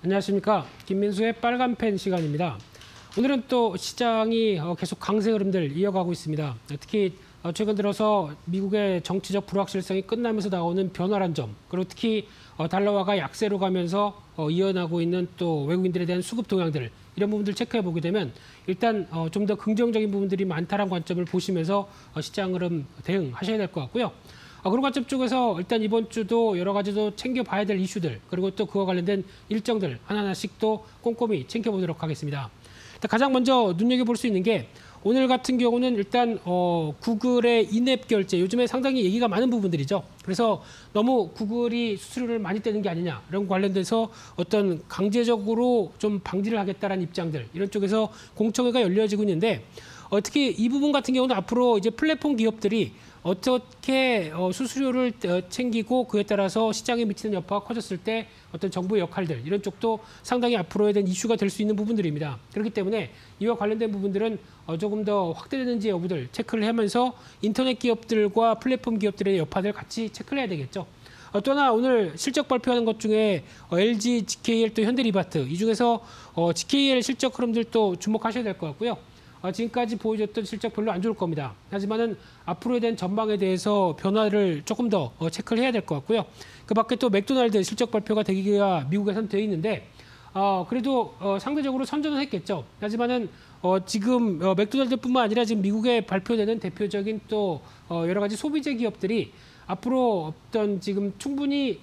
안녕하십니까. 김민수의 빨간펜 시간입니다. 오늘은 또 시장이 계속 강세 흐름들 이어가고 있습니다. 특히 최근 들어서 미국의 정치적 불확실성이 끝나면서 나오는 변화란 점, 그리고 특히 달러화가 약세로 가면서 이어나고 있는 또 외국인들에 대한 수급 동향들, 이런 부분들 체크해 보게 되면 일단 좀 더 긍정적인 부분들이 많다는 관점을 보시면서 시장 흐름 대응하셔야 될 것 같고요. 그런 관점 쪽에서 일단 이번 주도 여러 가지도 챙겨봐야 될 이슈들, 그리고 또 그와 관련된 일정들 하나하나씩 또 꼼꼼히 챙겨보도록 하겠습니다. 가장 먼저 눈여겨볼 수 있는 게 오늘 같은 경우는 일단 구글의 인앱 결제, 요즘에 상당히 얘기가 많은 부분들이죠. 그래서 너무 구글이 수수료를 많이 떼는 게 아니냐, 이런 관련돼서 어떤 강제적으로 좀 방지를 하겠다라는 입장들, 이런 쪽에서 공청회가 열려지고 있는데 특히 이 부분 같은 경우는 앞으로 이제 플랫폼 기업들이 어떻게 수수료를 챙기고 그에 따라서 시장에 미치는 여파가 커졌을 때 어떤 정부의 역할들, 이런 쪽도 상당히 앞으로에 대한 이슈가 될 수 있는 부분들입니다. 그렇기 때문에 이와 관련된 부분들은 조금 더 확대되는지 여부들 체크를 하면서 인터넷 기업들과 플랫폼 기업들의 여파들 같이 체크를 해야 되겠죠. 또 하나 오늘 실적 발표하는 것 중에 LG, GKL 또 현대리바트, 이 중에서 GKL 실적 흐름들 또 주목하셔야 될 것 같고요. 지금까지 보여줬던 실적 별로 안 좋을 겁니다. 하지만은 앞으로에 대한 전망에 대해서 변화를 조금 더 체크를 해야 될 것 같고요. 그 밖에 또 맥도날드 실적 발표가 되기가 미국에선 돼 있는데 그래도 상대적으로 선전은 했겠죠. 하지만은 지금 맥도날드뿐만 아니라 지금 미국에 발표되는 대표적인 또 여러 가지 소비재 기업들이 앞으로 어떤 지금 충분히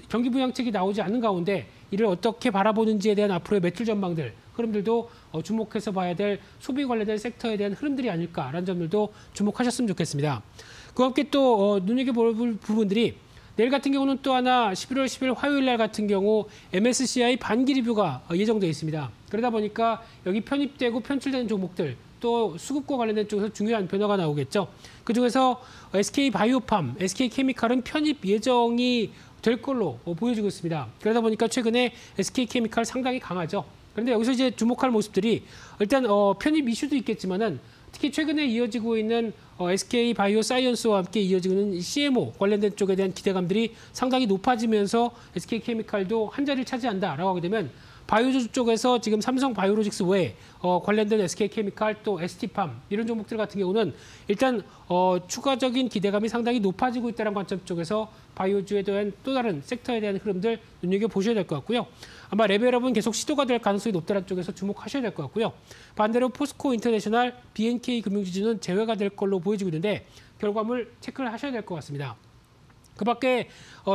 경기 부양책이 나오지 않는 가운데 이를 어떻게 바라보는지에 대한 앞으로의 매출 전망들, 흐름들도 주목해서 봐야 될 소비 관련된 섹터에 대한 흐름들이 아닐까라는 점들도 주목하셨으면 좋겠습니다. 그와 함께 또 눈여겨볼 부분들이 내일 같은 경우는 또 하나 11월 10일 화요일 날 같은 경우 MSCI 반기 리뷰가 예정되어 있습니다. 그러다 보니까 여기 편입되고 편출되는 종목들, 또 수급과 관련된 쪽에서 중요한 변화가 나오겠죠. 그중에서 SK바이오팜, SK케미칼은 편입 예정이 될 걸로 보여지고 있습니다. 그러다 보니까 최근에 SK케미칼 상당히 강하죠. 그런데 여기서 이제 주목할 모습들이 일단 편입 이슈도 있겠지만은 특히 최근에 이어지고 있는 SK바이오사이언스와 함께 이어지는 CMO 관련된 쪽에 대한 기대감들이 상당히 높아지면서 SK케미칼도 한 자리를 차지한다라고 하게 되면 바이오주 쪽에서 지금 삼성바이오로직스 외에 관련된 SK케미칼 또 ST팜 이런 종목들 같은 경우는 일단 추가적인 기대감이 상당히 높아지고 있다는 관점 쪽에서 바이오주에 대한 또 다른 섹터에 대한 흐름들 눈여겨보셔야 될 것 같고요. 아마 레벨업은 계속 시도가 될 가능성이 높다는 쪽에서 주목하셔야 될 것 같고요. 반대로 포스코 인터내셔널, BNK 금융지주는 제외가 될 걸로 보여지고 있는데 결과물 체크를 하셔야 될 것 같습니다. 그 밖에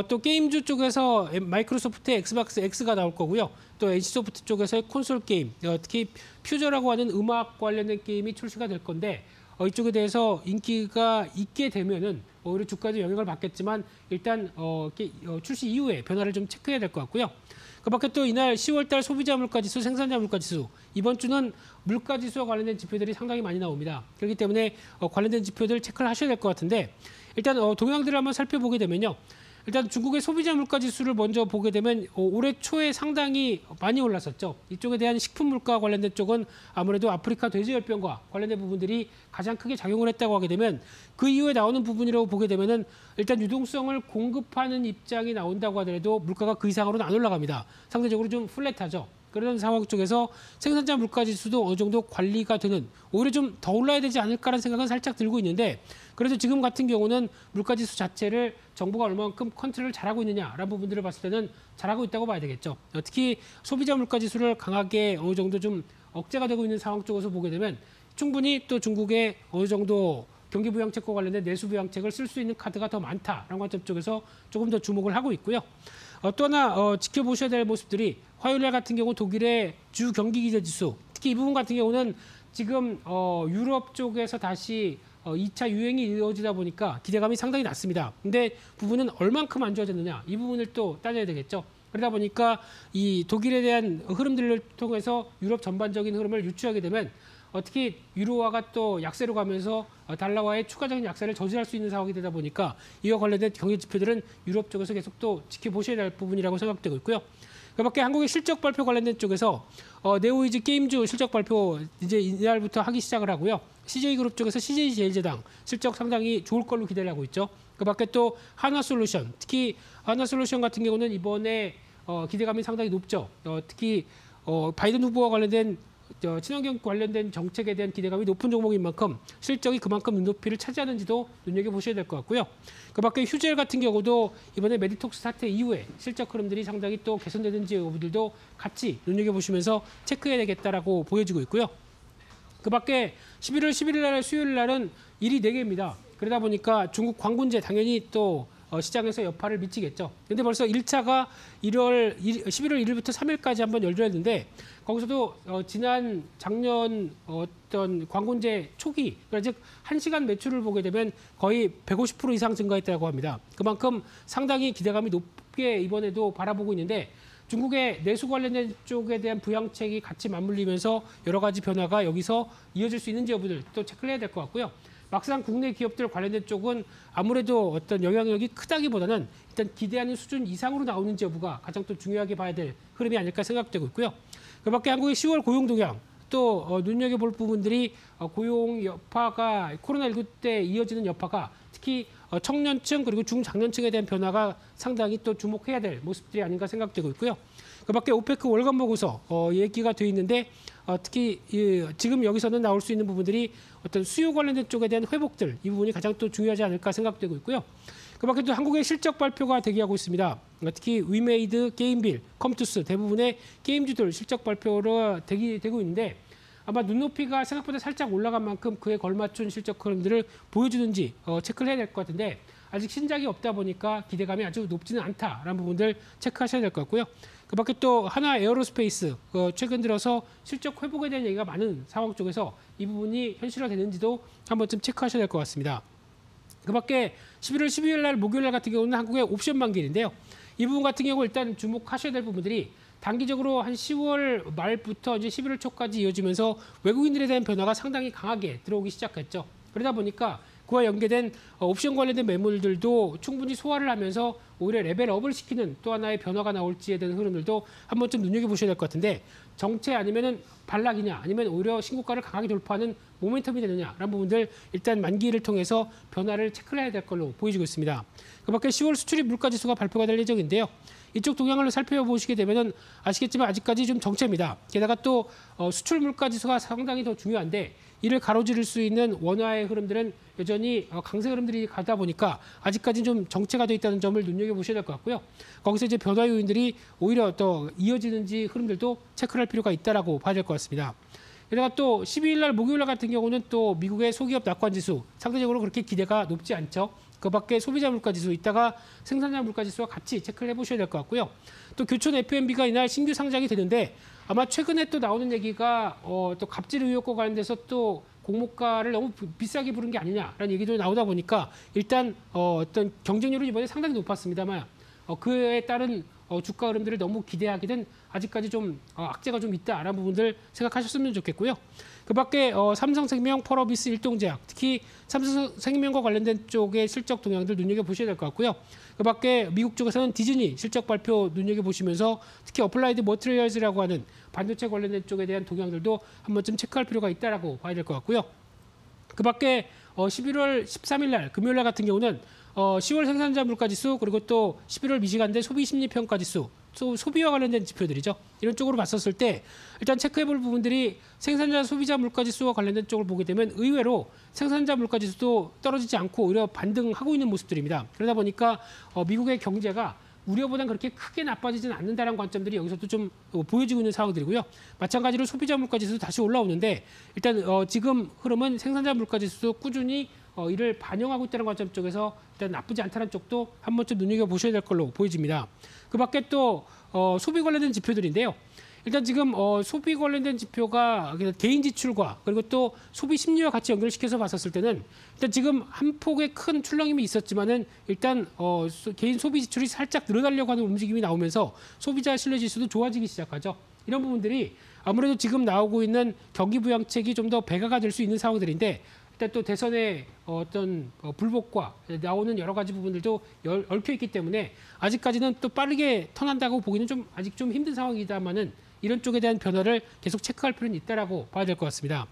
또 게임주 쪽에서 마이크로소프트의 엑스박스 X가 나올 거고요. 또 NC소프트 쪽에서의 콘솔 게임, 특히 퓨저라고 하는 음악 관련된 게임이 출시가 될 건데 이쪽에 대해서 인기가 있게 되면은 오히려 주가에도 영향을 받겠지만 일단 출시 이후에 변화를 좀 체크해야 될 것 같고요. 그 밖에 또 이날 10월달 소비자 물가지수, 생산자 물가지수, 이번 주는 물가지수와 관련된 지표들이 상당히 많이 나옵니다. 그렇기 때문에 관련된 지표들 체크를 하셔야 될 것 같은데 일단 동향들을 한번 살펴보게 되면요. 일단 중국의 소비자 물가지수를 먼저 보게 되면 올해 초에 상당히 많이 올랐었죠. 이쪽에 대한 식품 물가 관련된 쪽은 아무래도 아프리카 돼지열병과 관련된 부분들이 가장 크게 작용을 했다고 하게 되면 그 이후에 나오는 부분이라고 보게 되면은 일단 유동성을 공급하는 입장이 나온다고 하더라도 물가가 그 이상으로는 안 올라갑니다. 상대적으로 좀 플랫하죠. 그런 상황 쪽에서 생산자 물가지수도 어느 정도 관리가 되는, 오히려 좀 더 올라야 되지 않을까라는 생각은 살짝 들고 있는데 그래도 지금 같은 경우는 물가지수 자체를 정부가 얼마만큼 컨트롤을 잘하고 있느냐라는 부분들을 봤을 때는 잘하고 있다고 봐야 되겠죠. 특히 소비자 물가지수를 강하게 어느 정도 좀 억제가 되고 있는 상황 쪽에서 보게 되면 충분히 또 중국의 어느 정도 경기 부양책과 관련된 내수 부양책을 쓸 수 있는 카드가 더 많다라는 관점 쪽에서 조금 더 주목을 하고 있고요. 또 하나 지켜보셔야 될 모습들이 화요일날 같은 경우 독일의 주 경기 기대 지수, 특히 이 부분 같은 경우는 지금 유럽 쪽에서 다시 2차 유행이 이루어지다 보니까 기대감이 상당히 낮습니다. 근데 부분은 얼만큼 안 좋아졌느냐, 이 부분을 또 따져야 되겠죠. 그러다 보니까 이 독일에 대한 흐름들을 통해서 유럽 전반적인 흐름을 유추하게 되면 특히 유로화가 또 약세로 가면서 달러화의 추가적인 약세를 저지할 수 있는 상황이 되다 보니까 이와 관련된 경기 지표들은 유럽 쪽에서 계속 또 지켜보셔야 될 부분이라고 생각되고 있고요. 그 밖에 한국의 실적 발표 관련된 쪽에서 네오이즈 게임주 실적 발표 이제 이날부터 하기 시작을 하고요. CJ그룹 쪽에서 CJ제일제당 실적 상당히 좋을 걸로 기대를 하고 있죠. 그 밖에 또 한화솔루션, 특히 한화솔루션 같은 경우는 이번에 기대감이 상당히 높죠. 특히 바이든 후보와 관련된 친환경 관련된 정책에 대한 기대감이 높은 종목인 만큼 실적이 그만큼 눈높이를 차지하는지도 눈여겨보셔야 될 것 같고요. 그 밖에 휴젤 같은 경우도 이번에 메디톡스 사태 이후에 실적 흐름들이 상당히 또 개선되는지 여부들도 같이 눈여겨보시면서 체크해야 되겠다라고 보여지고 있고요. 그 밖에 11월 11일 날 수요일 날은 일이 4개입니다. 그러다 보니까 중국 광군제 당연히 또 시장에서 여파를 미치겠죠. 근데 벌써 1차가 11월 1일부터 3일까지 한번 열렸는데 거기서도 작년 어떤 광군제 초기, 그러니까 즉 1시간 매출을 보게 되면 거의 150% 이상 증가했다고 합니다. 그만큼 상당히 기대감이 높게 이번에도 바라보고 있는데 중국의 내수 관련된 쪽에 대한 부양책이 같이 맞물리면서 여러 가지 변화가 여기서 이어질 수 있는지 여부들 또 체크를 해야 될 것 같고요. 막상 국내 기업들 관련된 쪽은 아무래도 어떤 영향력이 크다기보다는 일단 기대하는 수준 이상으로 나오는지 여부가 가장 또 중요하게 봐야 될 흐름이 아닐까 생각되고 있고요. 그 밖에 한국의 10월 고용 동향 또 눈여겨볼 부분들이 고용 여파가 코로나19 때 이어지는 여파가 특히 청년층 그리고 중장년층에 대한 변화가 상당히 또 주목해야 될 모습들이 아닌가 생각되고 있고요. 그 밖에 오페크 월간 보고서 얘기가 돼 있는데 특히 지금 여기서는 나올 수 있는 부분들이 어떤 수요 관련된 쪽에 대한 회복들 이 부분이 가장 또 중요하지 않을까 생각되고 있고요. 그 밖에 또 한국의 실적 발표가 대기하고 있습니다. 특히 위메이드, 게임빌, 컴투스 대부분의 게임주들 실적 발표로 대기되고 있는데 아마 눈높이가 생각보다 살짝 올라간 만큼 그에 걸맞춘 실적 흐름들을 보여주는지 체크를 해야 될 것 같은데 아직 신작이 없다 보니까 기대감이 아주 높지는 않다라는 부분들 체크하셔야 될 것 같고요. 그 밖에 또 하나 에어로스페이스 최근 들어서 실적 회복에 대한 얘기가 많은 상황 쪽에서 이 부분이 현실화되는지도 한 번쯤 체크하셔야 될 것 같습니다. 그 밖에 11월 12일 날 목요일 날 같은 경우는 한국의 옵션 만기인데요. 이 부분 같은 경우 일단 주목하셔야 될 부분들이 단기적으로 한 10월 말부터 이제 11월 초까지 이어지면서 외국인들에 대한 변화가 상당히 강하게 들어오기 시작했죠. 그러다 보니까 그와 연계된 옵션 관련된 매물들도 충분히 소화를 하면서 오히려 레벨업을 시키는 또 하나의 변화가 나올지에 대한 흐름들도 한 번쯤 눈여겨보셔야 될 것 같은데 정체 아니면은 반락이냐 아니면 오히려 신고가를 강하게 돌파하는 모멘텀이 되느냐라는 부분들 일단 만기를 통해서 변화를 체크를 해야 될 걸로 보여지고 있습니다. 그 밖에 10월 수출입 물가지수가 발표가 될 예정인데요. 이쪽 동향을 살펴보시게 되면은 아시겠지만 아직까지 좀 정체입니다. 게다가 또 수출 물가지수가 상당히 더 중요한데 이를 가로지를 수 있는 원화의 흐름들은 여전히 강세 흐름들이 가다 보니까 아직까지는 좀 정체가 돼 있다는 점을 눈여겨보셔야 될 것 같고요. 거기서 이제 변화 요인들이 오히려 또 이어지는지 흐름들도 체크를 할 필요가 있다라고 봐야 될 것 같습니다. 게다가 또 12일 날 목요일 날 같은 경우는 또 미국의 소기업 낙관지수 상대적으로 그렇게 기대가 높지 않죠. 그 밖에 소비자 물가지수 이따가 생산자 물가지수와 같이 체크를 해보셔야 될 것 같고요. 또 교촌 FMB가 이날 신규 상장이 되는데 아마 최근에 또 나오는 얘기가 또 갑질 의혹과 관련돼서 또 공모가를 너무 비싸게 부른 게 아니냐라는 얘기도 나오다 보니까 일단 어떤 경쟁률은 이번에 상당히 높았습니다만 그에 따른 주가 흐름들을 너무 기대하기는 아직까지 좀 악재가 좀 있다라는 부분들 생각하셨으면 좋겠고요. 그 밖에 삼성생명, 펄어비스, 일동제약 특히 삼성생명과 관련된 쪽의 실적 동향들 눈여겨보셔야 될 것 같고요. 그 밖에 미국 쪽에서는 디즈니 실적 발표 눈여겨보시면서 특히 어플라이드 머티리얼즈라고 하는 반도체 관련된 쪽에 대한 동향들도 한 번쯤 체크할 필요가 있다라고 봐야 될 것 같고요. 그 밖에 11월 13일 날 금요일 날 같은 경우는 10월 생산자 물가지수 그리고 또 11월 미시간대 소비심리평가지수 소비와 관련된 지표들이죠. 이런 쪽으로 봤었을 때 일단 체크해볼 부분들이 생산자 소비자 물가지수와 관련된 쪽을 보게 되면 의외로 생산자 물가지수도 떨어지지 않고 오히려 반등하고 있는 모습들입니다. 그러다 보니까 미국의 경제가 우려보다는 그렇게 크게 나빠지지는 않는다는 관점들이 여기서도 좀 보여지고 있는 상황들이고요. 마찬가지로 소비자 물가지수도 다시 올라오는데 일단 지금 흐름은 생산자 물가지수도 꾸준히 이를 반영하고 있다는 관점 쪽에서 일단 나쁘지 않다는 쪽도 한 번쯤 눈여겨보셔야 될 걸로 보여집니다. 그 밖에 또 소비 관련된 지표들인데요. 일단 지금 소비 관련된 지표가 개인 지출과 그리고 또 소비 심리와 같이 연결시켜서 봤었을 때는 일단 지금 한 폭의 큰 출렁임이 있었지만은 일단 개인 소비 지출이 살짝 늘어나려고 하는 움직임이 나오면서 소비자 신뢰 지수도 좋아지기 시작하죠. 이런 부분들이 아무래도 지금 나오고 있는 경기 부양책이 좀 더 배가가 될 수 있는 상황들인데 일단 또 대선의 어떤 불복과 나오는 여러 가지 부분들도 얽혀 있기 때문에 아직까지는 또 빠르게 턴한다고 보기는 좀 아직 좀 힘든 상황이다만은 이런 쪽에 대한 변화를 계속 체크할 필요는 있다라고 봐야 될 것 같습니다.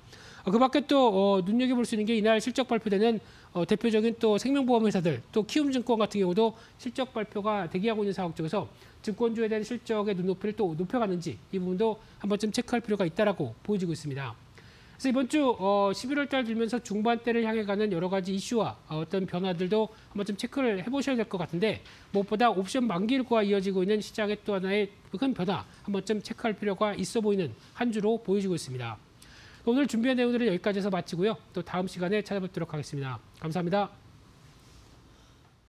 그 밖에 또 눈여겨볼 수 있는 게 이날 실적 발표되는 대표적인 또 생명보험 회사들 또 키움증권 같은 경우도 실적 발표가 대기하고 있는 상황 쪽에서 증권주에 대한 실적의 눈높이를 또 높여가는지 이 부분도 한 번쯤 체크할 필요가 있다라고 보여지고 있습니다. 그래서 이번 주 11월 달 들면서 중반대를 향해 가는 여러 가지 이슈와 어떤 변화들도 한 번쯤 체크를 해보셔야 될 것 같은데 무엇보다 옵션 만기일과 이어지고 있는 시장의 또 하나의 큰 변화 한 번쯤 체크할 필요가 있어 보이는 한 주로 보여지고 있습니다. 오늘 준비한 내용들은 여기까지 해서 마치고요. 또 다음 시간에 찾아뵙도록 하겠습니다. 감사합니다.